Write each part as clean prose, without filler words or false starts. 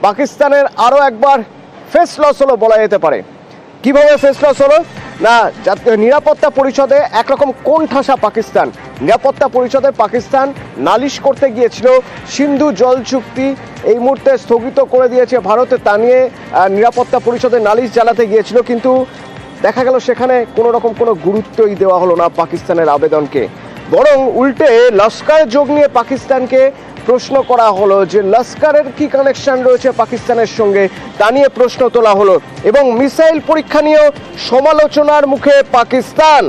পাকিস্তানের আরও একবার ফেস লস হলো বলা যেতে পারে। কিভাবে ফেস লস হলো না, নিরাপত্তা পরিষদে একরকম কোণঠাসা পাকিস্তান। নিরাপত্তা পরিষদে পাকিস্তান নালিশ করতে গিয়েছিল সিন্ধু জল চুক্তি এই মুহূর্তে স্থগিত করে দিয়েছে ভারতে, তা নিয়ে নিরাপত্তা পরিষদে নালিশ জানাতে গিয়েছিল, কিন্তু দেখা গেল সেখানে কোনো রকম কোনো গুরুত্বই দেওয়া হলো না পাকিস্তানের আবেদনকে, বরং উল্টে লস্কর যোগ নিয়ে পাকিস্তানকে প্রশ্ন করা হলো যে লস্করের কি কানেকশন রয়েছে পাকিস্তানের সঙ্গে, তা নিয়ে প্রশ্ন তোলা হলো। এবং মিসাইল পরীক্ষা নিয়েও সমালোচনার মুখে পাকিস্তান।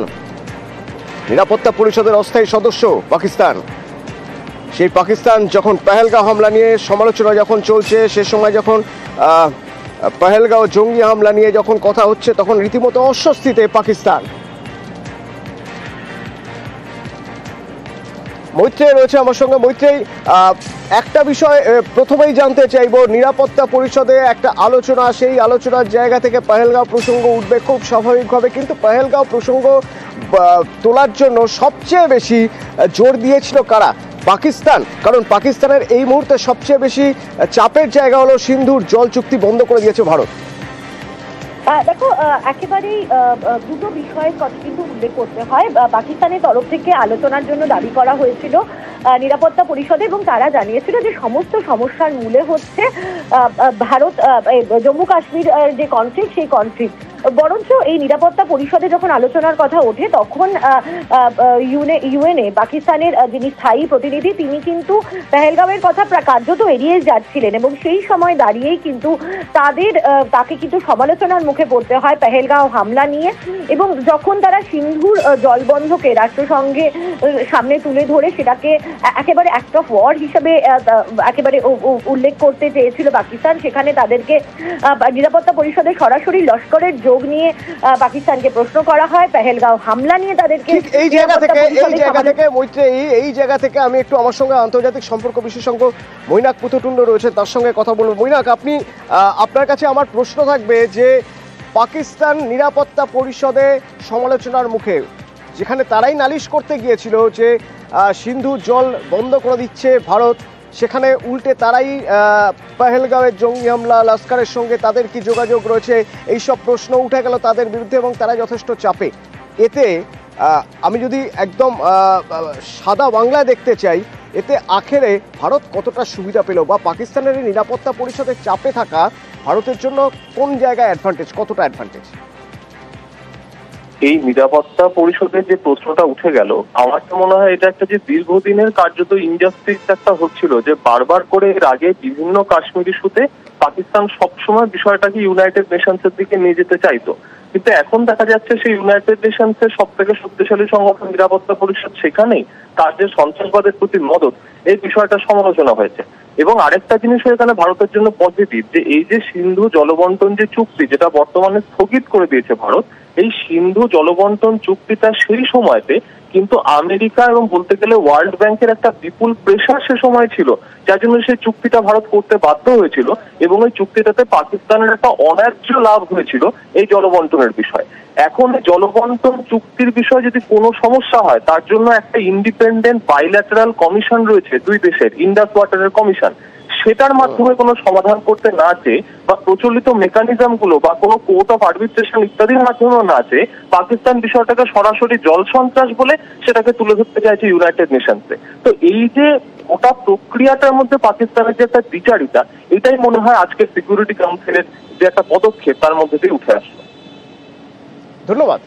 নিরাপত্তা পরিষদের অস্থায়ী সদস্য পাকিস্তান, সেই পাকিস্তান যখন পেহেলগাঁও হামলা নিয়ে সমালোচনা যখন চলছে, সে সময় যখন পেহেলগাঁও জঙ্গি হামলা নিয়ে যখন কথা হচ্ছে, তখন রীতিমতো অস্বস্তিতে পাকিস্তান। মৈত্রেয় রয়েছে আমার সঙ্গে। মৈত্রেয়, একটা বিষয় প্রথমেই জানতে চাইব, নিরাপত্তা পরিষদে একটা আলোচনা, সেই আলোচনার জায়গা থেকে পেহেলগাঁও প্রসঙ্গ উঠবে খুব স্বাভাবিকভাবে, কিন্তু পেহেলগাঁও প্রসঙ্গ তোলার জন্য সবচেয়ে বেশি জোর দিয়েছিল কারা? পাকিস্তান। কারণ পাকিস্তানের এই মুহূর্তে সবচেয়ে বেশি চাপের জায়গা হলো সিন্ধুর জল চুক্তি বন্ধ করে দিয়েছে ভারত। দেখো, একেবারেই দুটো বিষয়ের কথা কিন্তু উল্লেখ করতে হয়। পাকিস্তানের তরফ থেকে আলোচনার জন্য দাবি করা হয়েছিল নিরাপত্তা পরিষদে, এবং তারা জানিয়েছিল যে সমস্ত সমস্যার মূলে হচ্ছে ভারত জম্মু কাশ্মীর যে কনফ্লিক্ট, সেই কনফ্লিক্ট। বরঞ্চ এই নিরাপত্তা পরিষদে যখন আলোচনার কথা ওঠে, তখন ইউএনএ পাকিস্তানের যিনি স্থায়ী প্রতিনিধি, তিনি কিন্তু পেহেলগাঁওয়ের কথা কার্যত এড়িয়ে যাচ্ছিলেন, এবং সেই সময় দাঁড়িয়েই কিন্তু তাকে কিন্তু সমালোচনার মুখে পড়তে হয় পেহেলগাঁও হামলা নিয়ে। এবং যখন তারা সিন্ধুর জলবন্ধকে রাষ্ট্রসংঘে সামনে তুলে ধরে সেটাকে একেবারে অ্যাক্ট অফ ওয়ার হিসেবে একেবারে উল্লেখ করতে চেয়েছিল পাকিস্তান, সেখানে তাদেরকে নিরাপত্তা পরিষদে সরাসরি লস্করের যোগ নিয়ে পাকিস্তানকে প্রশ্ন করা হয়, পেহেলগাঁও হামলা নিয়ে তাদেরকে। এই জায়গা থেকে আমি একটু, আমার সঙ্গে আন্তর্জাতিক সম্পর্ক বিশেষজ্ঞ মৈনাক পুততুণ্ড রয়েছে, তার সঙ্গে কথা বলবো। মৈনাক, আপনার কাছে আমার প্রশ্ন থাকবে যে পাকিস্তান নিরাপত্তা পরিষদে সমালোচনার মুখে, যেখানে তারাই নালিশ করতে গিয়েছিল যে সিন্ধু জল বন্ধ করে দিচ্ছে ভারত, সেখানে উল্টে তারাই পেহেলগাঁওয়ের জঙ্গি হামলা, লস্করের সঙ্গে তাদের কি যোগাযোগ রয়েছে, এইসব প্রশ্ন উঠে গেল তাদের বিরুদ্ধে, এবং তারা যথেষ্ট চাপে। এতে আমি যদি একদম সাদা বাংলায় দেখতে চাই, এতে আখেরে ভারত কতটা সুবিধা পেল, বা পাকিস্তানের এই নিরাপত্তা পরিষদের চাপে থাকা ভারতের জন্য কোন জায়গায় অ্যাডভান্টেজ, কতটা অ্যাডভান্টেজ? এই নিরাপত্তা পরিষদের যে প্রশ্নটা উঠে গেল, আমার তো মনে হয় এটা একটা যে দীর্ঘদিনের কার্যত ইনজাস্টিস একটা হচ্ছিল, যে বারবার করে এর আগে বিভিন্ন কাশ্মীর ইস্যুতে পাকিস্তান সবসময় বিষয়টাকে ইউনাইটেড নেশনসের দিকে নিয়ে যেতে চাইতো, কিন্তু এখন দেখা যাচ্ছে সেই ইউনাইটেড নেশনসের সব থেকে শক্তিশালী সংগঠন নিরাপত্তা পরিষদ, সেখানেই তার যে সন্ত্রাসবাদের প্রতি মদত, এই বিষয়টা সমালোচনা হয়েছে। এবং আরেকটা জিনিস এখানে ভারতের জন্য পজিটিভ, যে এই যে সিন্ধু জলবন্টন যে চুক্তি, যেটা বর্তমানে স্থগিত করে দিয়েছে ভারত, এই সিন্ধু জলবন্টন চুক্তিটা সেই সময়তে কিন্তু আমেরিকা এবং বলতে গেলে ওয়ার্ল্ড ব্যাংকের একটা বিপুল প্রেশার সে সময় ছিল, যার জন্য সেই চুক্তিটা ভারত করতে বাধ্য হয়েছিল, এবং এই চুক্তিটাতে পাকিস্তানের একটা অন্যায্য লাভ হয়েছিল এই জলবন্টনের বিষয়। এখন জলবন্টন চুক্তির বিষয়ে যদি কোনো সমস্যা হয়, তার জন্য একটা ইন্ডিপেন্ডেন্ট বাইল্যাটারাল কমিশন রয়েছে দুই দেশের, ইন্ডাস ওয়াটারের কমিশন, সেটার মাধ্যমে কোনো সমাধান করতে না চেয়ে, বা প্রচলিত মেকানিজম গুলো বা কোনো কোর্ট অফ আর্বিট্রেশন ইত্যাদির মাধ্যমেও না চেয়ে, পাকিস্তান বিষয়টাকে সরাসরি জল সন্ত্রাস বলে সেটাকে তুলে ধরতে চাইছে ইউনাইটেড নেশনসে। তো এই যে গোটা প্রক্রিয়াটার মধ্যে পাকিস্তানের যে একটা বিচারিতা, এটাই মনে হয় আজকে সিকিউরিটি কাউন্সিলের যে একটা পদক্ষেপ, তার মধ্যে দিয়ে উঠে আসবে। ধন্যবাদ।